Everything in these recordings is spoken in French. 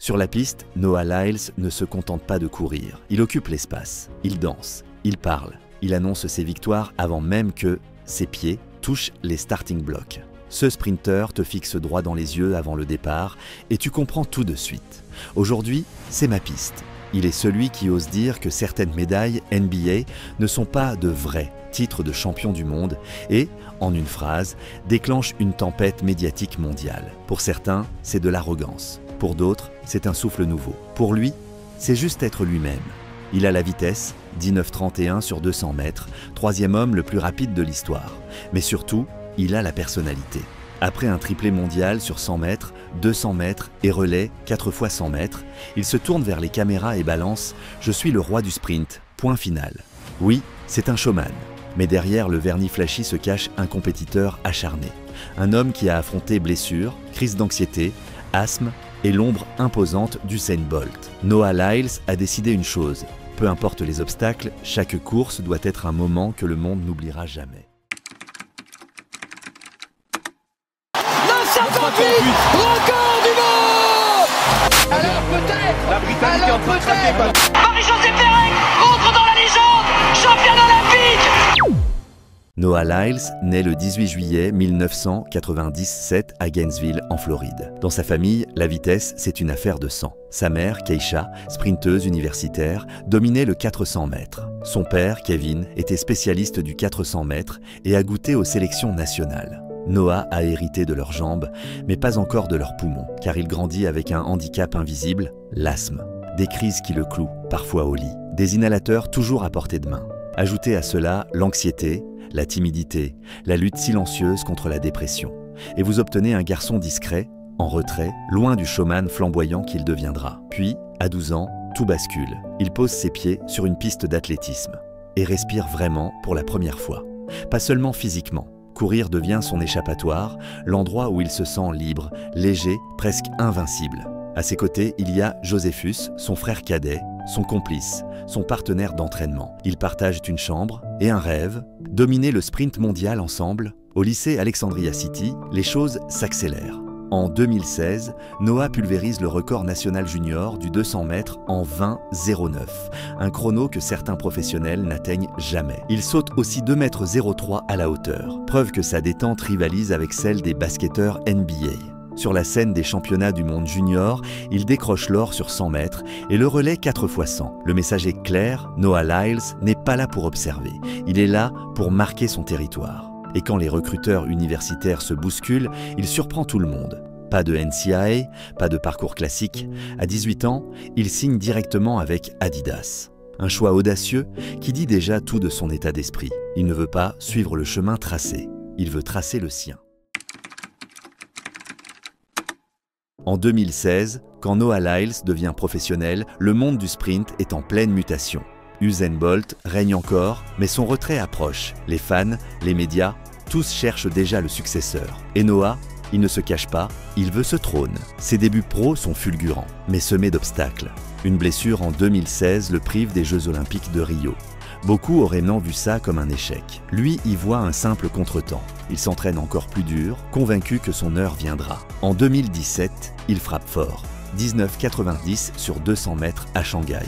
Sur la piste, Noah Lyles ne se contente pas de courir. Il occupe l'espace, il danse, il parle, il annonce ses victoires avant même que ses pieds touchent les starting blocks. Ce sprinter te fixe droit dans les yeux avant le départ et tu comprends tout de suite. Aujourd'hui, c'est ma piste. Il est celui qui ose dire que certaines médailles NBA ne sont pas de vrais titres de champion du monde et, en une phrase, déclenche une tempête médiatique mondiale. Pour certains, c'est de l'arrogance. Pour d'autres, c'est un souffle nouveau. Pour lui, c'est juste être lui-même. Il a la vitesse, 19,31 sur 200 mètres, troisième homme le plus rapide de l'histoire. Mais surtout, il a la personnalité. Après un triplé mondial sur 100 mètres, 200 mètres et relais 4 fois 100 mètres, il se tourne vers les caméras et balance « Je suis le roi du sprint, point final ». Oui, c'est un showman. Mais derrière le vernis flashy se cache un compétiteur acharné. Un homme qui a affronté blessures, crise d'anxiété, asthme et l'ombre imposante d'Usain Bolt. Noah Lyles a décidé une chose. Peu importe les obstacles, chaque course doit être un moment que le monde n'oubliera jamais. 9,58, record du monde. Alors peut-être, la Britannique est en train de craquer. Marie-Josée Pérec rentre dans la légende, championne olympique. Noah Lyles naît le 18 juillet 1997 à Gainesville, en Floride. Dans sa famille, la vitesse, c'est une affaire de sang. Sa mère, Keisha, sprinteuse universitaire, dominait le 400 mètres. Son père, Kevin, était spécialiste du 400 mètres et a goûté aux sélections nationales. Noah a hérité de leurs jambes, mais pas encore de leurs poumons, car il grandit avec un handicap invisible, l'asthme. Des crises qui le clouent, parfois au lit. Des inhalateurs toujours à portée de main. Ajoutez à cela l'anxiété, la timidité, la lutte silencieuse contre la dépression. Et vous obtenez un garçon discret, en retrait, loin du showman flamboyant qu'il deviendra. Puis, à 12 ans, tout bascule. Il pose ses pieds sur une piste d'athlétisme et respire vraiment pour la première fois. Pas seulement physiquement. Courir devient son échappatoire, l'endroit où il se sent libre, léger, presque invincible. À ses côtés, il y a Joséphus, son frère cadet, son complice, son partenaire d'entraînement. Ils partagent une chambre et un rêve, dominer le sprint mondial ensemble. Au lycée Alexandria City, les choses s'accélèrent. En 2016, Noah pulvérise le record national junior du 200 mètres en 20,09, un chrono que certains professionnels n'atteignent jamais. Il saute aussi 2,03 m à la hauteur, preuve que sa détente rivalise avec celle des basketteurs NBA. Sur la scène des championnats du monde junior, il décroche l'or sur 100 mètres et le relais 4 fois 100. Le message est clair, Noah Lyles n'est pas là pour observer, il est là pour marquer son territoire. Et quand les recruteurs universitaires se bousculent, il surprend tout le monde. Pas de NCAA, pas de parcours classique. À 18 ans, il signe directement avec Adidas. Un choix audacieux qui dit déjà tout de son état d'esprit. Il ne veut pas suivre le chemin tracé, il veut tracer le sien. En 2016, quand Noah Lyles devient professionnel, le monde du sprint est en pleine mutation. Usain Bolt règne encore, mais son retrait approche. Les fans, les médias, tous cherchent déjà le successeur. Et Noah, il ne se cache pas, il veut ce trône. Ses débuts pro sont fulgurants, mais semés d'obstacles. Une blessure en 2016 le prive des Jeux Olympiques de Rio. Beaucoup auraient non vu ça comme un échec. Lui y voit un simple contretemps. Il s'entraîne encore plus dur, convaincu que son heure viendra. En 2017, il frappe fort. 19,90 sur 200 mètres à Shanghai.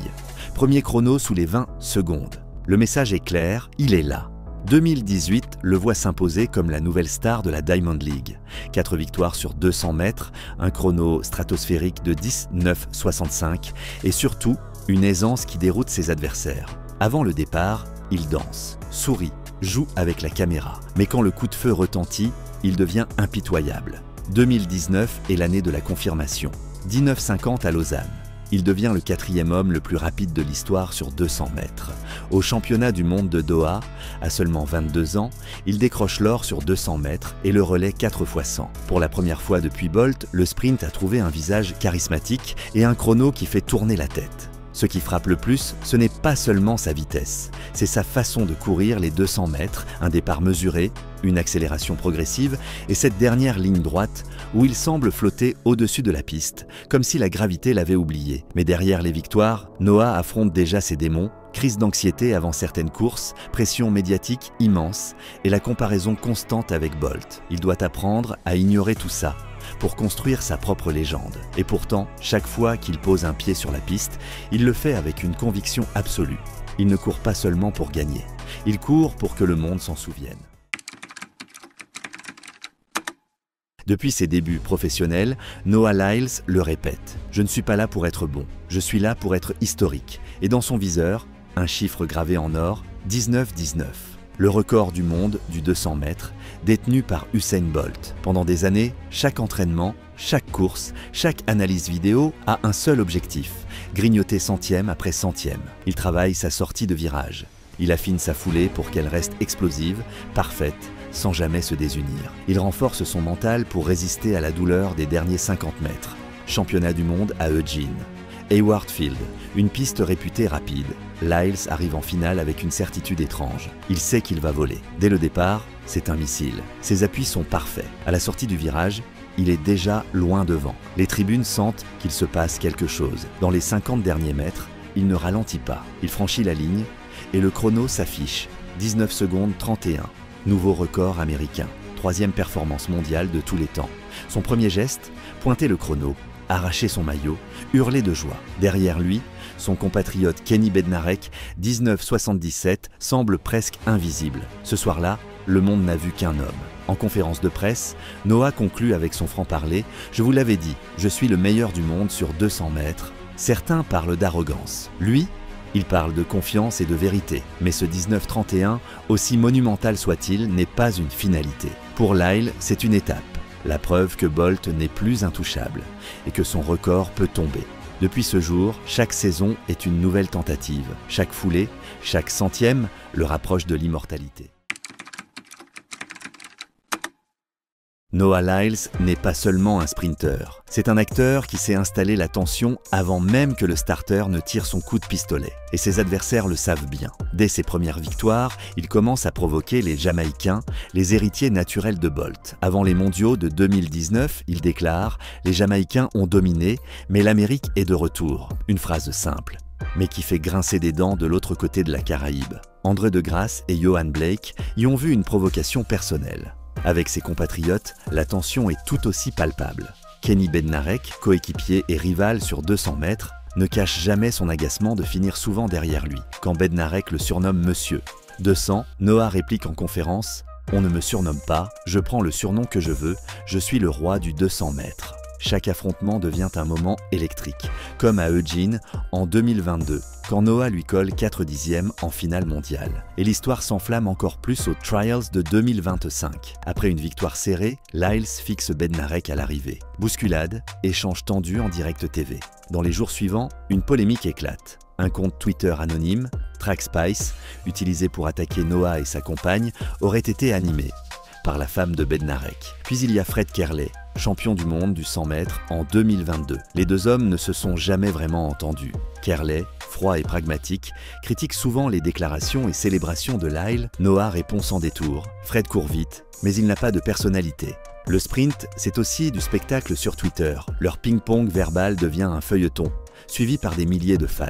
Premier chrono sous les 20 secondes. Le message est clair, il est là. 2018 le voit s'imposer comme la nouvelle star de la Diamond League. 4 victoires sur 200 mètres, un chrono stratosphérique de 19,65 et surtout une aisance qui déroute ses adversaires. Avant le départ, il danse, sourit, joue avec la caméra. Mais quand le coup de feu retentit, il devient impitoyable. 2019 est l'année de la confirmation. 19,50 à Lausanne. Il devient le 4e homme le plus rapide de l'histoire sur 200 mètres. Au championnat du monde de Doha, à seulement 22 ans, il décroche l'or sur 200 mètres et le relais 4 fois 100. Pour la première fois depuis Bolt, le sprint a trouvé un visage charismatique et un chrono qui fait tourner la tête. Ce qui frappe le plus, ce n'est pas seulement sa vitesse, c'est sa façon de courir les 200 mètres, un départ mesuré, une accélération progressive et cette dernière ligne droite où il semble flotter au-dessus de la piste, comme si la gravité l'avait oublié. Mais derrière les victoires, Noah affronte déjà ses démons, crise d'anxiété avant certaines courses, pression médiatique immense et la comparaison constante avec Bolt. Il doit apprendre à ignorer tout ça, pour construire sa propre légende. Et pourtant, chaque fois qu'il pose un pied sur la piste, il le fait avec une conviction absolue. Il ne court pas seulement pour gagner, il court pour que le monde s'en souvienne. Depuis ses débuts professionnels, Noah Lyles le répète « Je ne suis pas là pour être bon, je suis là pour être historique ». Et dans son viseur, un chiffre gravé en or, 19-19. Le record du monde du 200 mètres, détenu par Usain Bolt. Pendant des années, chaque entraînement, chaque course, chaque analyse vidéo a un seul objectif, grignoter centième après centième. Il travaille sa sortie de virage. Il affine sa foulée pour qu'elle reste explosive, parfaite, sans jamais se désunir. Il renforce son mental pour résister à la douleur des derniers 50 mètres. Championnat du monde à Eugene. Hayward Field, une piste réputée rapide. Lyles arrive en finale avec une certitude étrange. Il sait qu'il va voler. Dès le départ, c'est un missile. Ses appuis sont parfaits. À la sortie du virage, il est déjà loin devant. Les tribunes sentent qu'il se passe quelque chose. Dans les 50 derniers mètres, il ne ralentit pas. Il franchit la ligne et le chrono s'affiche. 19 secondes 31. Nouveau record américain. 3e performance mondiale de tous les temps. Son premier geste, pointer le chrono, arracher son maillot, hurler de joie. Derrière lui, son compatriote Kenny Bednarek, 19,77, semble presque invisible. Ce soir-là, le monde n'a vu qu'un homme. En conférence de presse, Noah conclut avec son franc-parler « Je vous l'avais dit, je suis le meilleur du monde sur 200 mètres ». Certains parlent d'arrogance. Lui, il parle de confiance et de vérité. Mais ce 19-31, aussi monumental soit-il, n'est pas une finalité. Pour Lyles, c'est une étape. La preuve que Bolt n'est plus intouchable et que son record peut tomber. Depuis ce jour, chaque saison est une nouvelle tentative. Chaque foulée, chaque centième le rapproche de l'immortalité. Noah Lyles n'est pas seulement un sprinter. C'est un acteur qui sait installer la tension avant même que le starter ne tire son coup de pistolet. Et ses adversaires le savent bien. Dès ses premières victoires, il commence à provoquer les Jamaïcains, les héritiers naturels de Bolt. Avant les mondiaux de 2019, il déclare « Les Jamaïcains ont dominé, mais l'Amérique est de retour ». Une phrase simple, mais qui fait grincer des dents de l'autre côté de la Caraïbe. André de Grasse et Yohan Blake y ont vu une provocation personnelle. Avec ses compatriotes, la tension est tout aussi palpable. Kenny Bednarek, coéquipier et rival sur 200 mètres, ne cache jamais son agacement de finir souvent derrière lui, quand Bednarek le surnomme Monsieur. 200, Noah réplique en conférence « On ne me surnomme pas, je prends le surnom que je veux, je suis le roi du 200 mètres ». Chaque affrontement devient un moment électrique, comme à Eugene en 2022, quand Noah lui colle 4 dixièmes en finale mondiale. Et l'histoire s'enflamme encore plus aux Trials de 2025. Après une victoire serrée, Lyles fixe Bednarek à l'arrivée. Bousculade, échange tendu en direct TV. Dans les jours suivants, une polémique éclate. Un compte Twitter anonyme, TrackSpice, utilisé pour attaquer Noah et sa compagne, aurait été animé par la femme de Bednarek. Puis il y a Fred Kerley, champion du monde du 100 mètres en 2022. Les deux hommes ne se sont jamais vraiment entendus. Kerley, froid et pragmatique, critique souvent les déclarations et célébrations de Lyles. Noah répond sans détour. Fred court vite, mais il n'a pas de personnalité. Le sprint, c'est aussi du spectacle sur Twitter. Leur ping-pong verbal devient un feuilleton, suivi par des milliers de fans.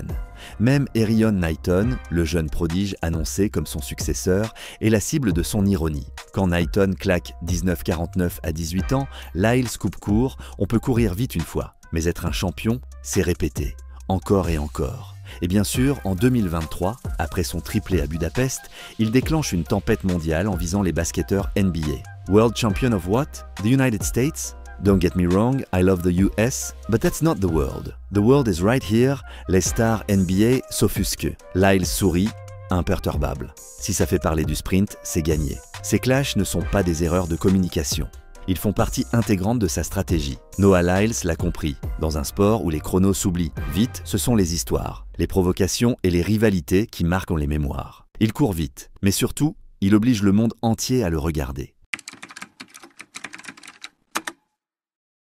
Même Erriyon Knighton, le jeune prodige annoncé comme son successeur, est la cible de son ironie. Quand Knighton claque 19,49 à 18 ans, Lyles coupe court, on peut courir vite une fois. Mais être un champion, c'est répéter, encore et encore. Et bien sûr, en 2023, après son triplé à Budapest, il déclenche une tempête mondiale en visant les basketteurs NBA. World Champion of what? The United States? Don't get me wrong, I love the US, but that's not the world. The world is right here, les stars NBA s'offusquent. Lyles sourit, imperturbable. Si ça fait parler du sprint, c'est gagné. Ces clashs ne sont pas des erreurs de communication. Ils font partie intégrante de sa stratégie. Noah Lyles l'a compris. Dans un sport où les chronos s'oublient vite, ce sont les histoires, les provocations et les rivalités qui marquent les mémoires. Il court vite, mais surtout, il oblige le monde entier à le regarder.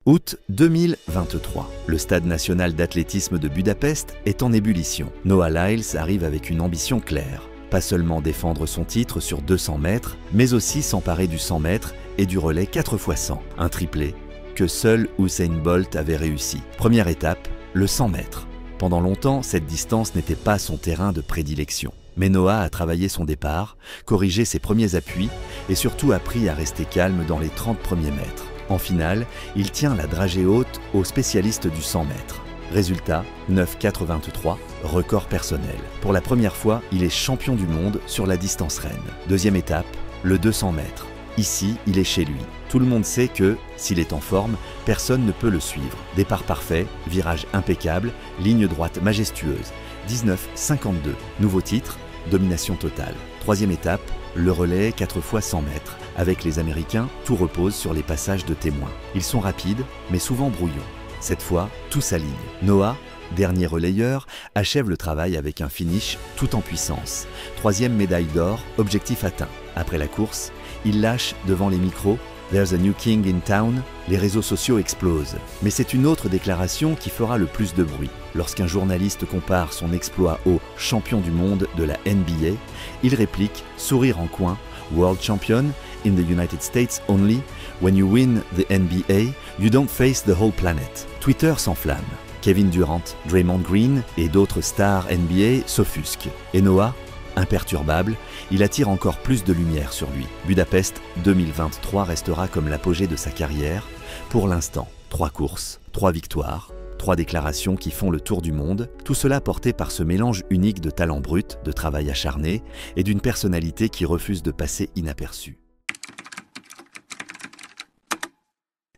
Août 2023. Le stade national d'athlétisme de Budapest est en ébullition. Noah Lyles arrive avec une ambition claire. Pas seulement défendre son titre sur 200 mètres, mais aussi s'emparer du 100 mètres et du relais 4x100. Un triplé que seul Usain Bolt avait réussi. Première étape, le 100 mètres. Pendant longtemps, cette distance n'était pas son terrain de prédilection. Mais Noah a travaillé son départ, corrigé ses premiers appuis et surtout appris à rester calme dans les 30 premiers mètres. En finale, il tient la dragée haute aux spécialistes du 100 mètres. Résultat, 9,83, record personnel. Pour la première fois, il est champion du monde sur la distance reine. Deuxième étape, le 200 mètres. Ici, il est chez lui. Tout le monde sait que, s'il est en forme, personne ne peut le suivre. Départ parfait, virage impeccable, ligne droite majestueuse. 19,52. Nouveau titre, domination totale. Troisième étape, le relais 4 fois 100 mètres. Avec les Américains, tout repose sur les passages de témoins. Ils sont rapides, mais souvent brouillons. Cette fois, tout s'aligne. Noah, dernier relayeur, achève le travail avec un finish tout en puissance. Troisième médaille d'or, objectif atteint. Après la course, il lâche devant les micros « There's a new king in town ». Les réseaux sociaux explosent. Mais c'est une autre déclaration qui fera le plus de bruit. Lorsqu'un journaliste compare son exploit au champion du monde de la NBA, il réplique, sourire en coin, « World champion in the United States only. When you win the NBA, you don't face the whole planet ». Twitter s'enflamme. Kevin Durant, Draymond Green et d'autres stars NBA s'offusquent. Et Noah, imperturbable, il attire encore plus de lumière sur lui. Budapest 2023 restera comme l'apogée de sa carrière. Pour l'instant, 3 courses, 3 victoires, 3 déclarations qui font le tour du monde, tout cela porté par ce mélange unique de talent brut, de travail acharné et d'une personnalité qui refuse de passer inaperçue.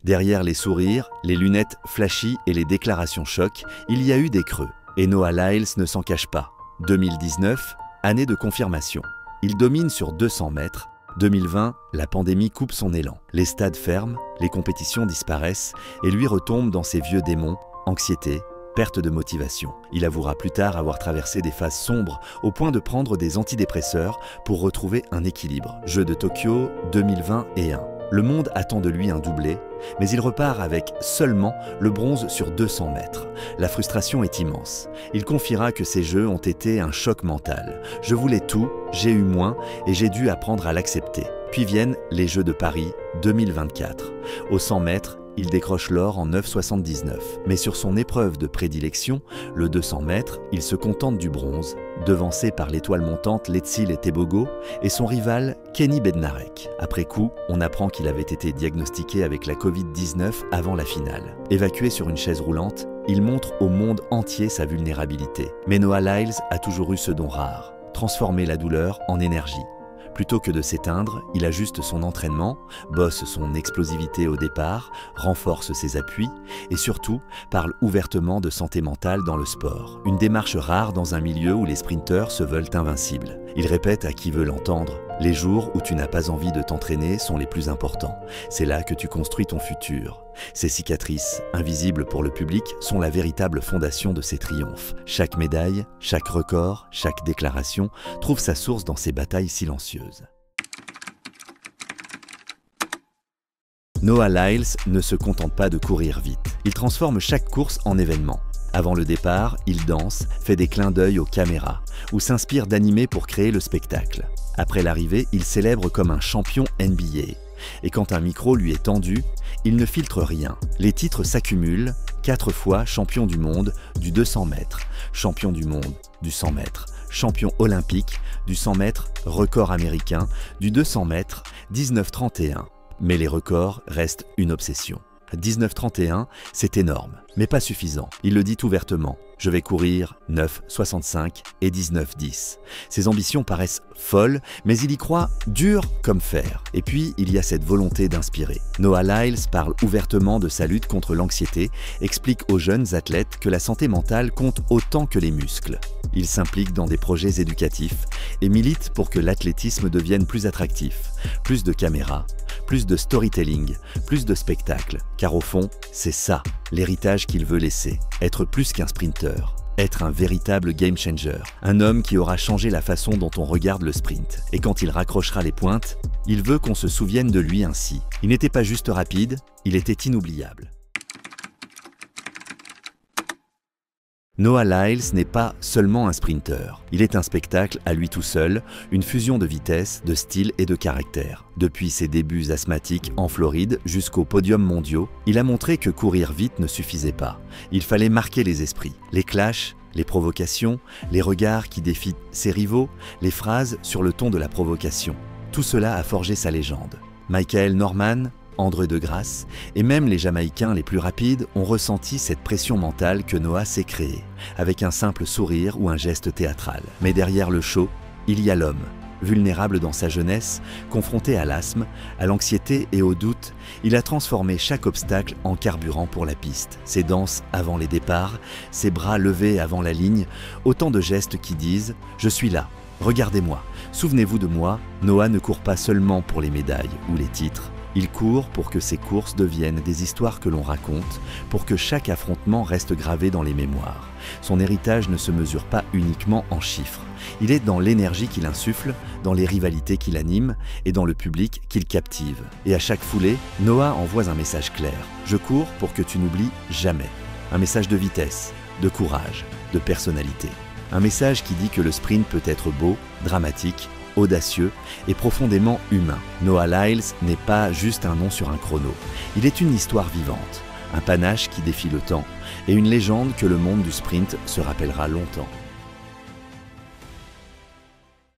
Derrière les sourires, les lunettes flashy et les déclarations choc, il y a eu des creux. Et Noah Lyles ne s'en cache pas. 2019, année de confirmation. Il domine sur 200 mètres. 2020, la pandémie coupe son élan. Les stades ferment, les compétitions disparaissent et lui retombe dans ses vieux démons, anxiété, perte de motivation. Il avouera plus tard avoir traversé des phases sombres au point de prendre des antidépresseurs pour retrouver un équilibre. Jeux de Tokyo 2021. Le monde attend de lui un doublé, mais il repart avec seulement le bronze sur 200 mètres. La frustration est immense. Il confiera que ces Jeux ont été un choc mental. Je voulais tout, j'ai eu moins et j'ai dû apprendre à l'accepter. Puis viennent les Jeux de Paris 2024. Au 100 mètres, il décroche l'or en 9,79. Mais sur son épreuve de prédilection, le 200 mètres, il se contente du bronze, devancé par l'étoile montante Letsill Tebogo et son rival Kenny Bednarek. Après coup, on apprend qu'il avait été diagnostiqué avec la Covid-19 avant la finale. Évacué sur une chaise roulante, il montre au monde entier sa vulnérabilité. Mais Noah Lyles a toujours eu ce don rare, transformer la douleur en énergie. Plutôt que de s'éteindre, il ajuste son entraînement, bosse son explosivité au départ, renforce ses appuis et surtout parle ouvertement de santé mentale dans le sport. Une démarche rare dans un milieu où les sprinteurs se veulent invincibles. Il répète à qui veut l'entendre, « Les jours où tu n'as pas envie de t'entraîner sont les plus importants. C'est là que tu construis ton futur. » Ces cicatrices, invisibles pour le public, sont la véritable fondation de ses triomphes. Chaque médaille, chaque record, chaque déclaration trouve sa source dans ces batailles silencieuses. Noah Lyles ne se contente pas de courir vite. Il transforme chaque course en événement. Avant le départ, il danse, fait des clins d'œil aux caméras, ou s'inspire d'animés pour créer le spectacle. Après l'arrivée, il célèbre comme un champion NBA. Et quand un micro lui est tendu, il ne filtre rien. Les titres s'accumulent, 4 fois champion du monde du 200 mètres, champion du monde du 100 mètres, champion olympique du 100 mètres, record américain du 200 mètres, 19,31. Mais les records restent une obsession. 19,31, c'est énorme, mais pas suffisant. Il le dit ouvertement. Je vais courir 9,65 et 19,10. Ses ambitions paraissent folles, mais il y croit dur comme fer. Et puis, il y a cette volonté d'inspirer. Noah Lyles parle ouvertement de sa lutte contre l'anxiété, explique aux jeunes athlètes que la santé mentale compte autant que les muscles. Il s'implique dans des projets éducatifs et milite pour que l'athlétisme devienne plus attractif. Plus de caméras, plus de storytelling, plus de spectacles. Car au fond, c'est ça, l'héritage qu'il veut laisser. Être plus qu'un sprinter. Être un véritable game changer. Un homme qui aura changé la façon dont on regarde le sprint. Et quand il raccrochera les pointes, il veut qu'on se souvienne de lui ainsi. Il n'était pas juste rapide, il était inoubliable. Noah Lyles n'est pas seulement un sprinter. Il est un spectacle à lui tout seul, une fusion de vitesse, de style et de caractère. Depuis ses débuts asthmatiques en Floride jusqu'aux podiums mondiaux, il a montré que courir vite ne suffisait pas. Il fallait marquer les esprits. Les clashs, les provocations, les regards qui défient ses rivaux, les phrases sur le ton de la provocation. Tout cela a forgé sa légende. Michael Norman, André de Grasse, et même les Jamaïcains les plus rapides ont ressenti cette pression mentale que Noah s'est créée, avec un simple sourire ou un geste théâtral. Mais derrière le show, il y a l'homme, vulnérable dans sa jeunesse, confronté à l'asthme, à l'anxiété et au doute, il a transformé chaque obstacle en carburant pour la piste. Ses danses avant les départs, ses bras levés avant la ligne, autant de gestes qui disent « Je suis là, regardez-moi, souvenez-vous de moi ». Noah ne court pas seulement pour les médailles ou les titres. Il court pour que ces courses deviennent des histoires que l'on raconte, pour que chaque affrontement reste gravé dans les mémoires. Son héritage ne se mesure pas uniquement en chiffres. Il est dans l'énergie qu'il insuffle, dans les rivalités qu'il anime et dans le public qu'il captive. Et à chaque foulée, Noah envoie un message clair. Je cours pour que tu n'oublies jamais. Un message de vitesse, de courage, de personnalité. Un message qui dit que le sprint peut être beau, dramatique, audacieux et profondément humain. Noah Lyles n'est pas juste un nom sur un chrono. Il est une histoire vivante, un panache qui défie le temps et une légende que le monde du sprint se rappellera longtemps.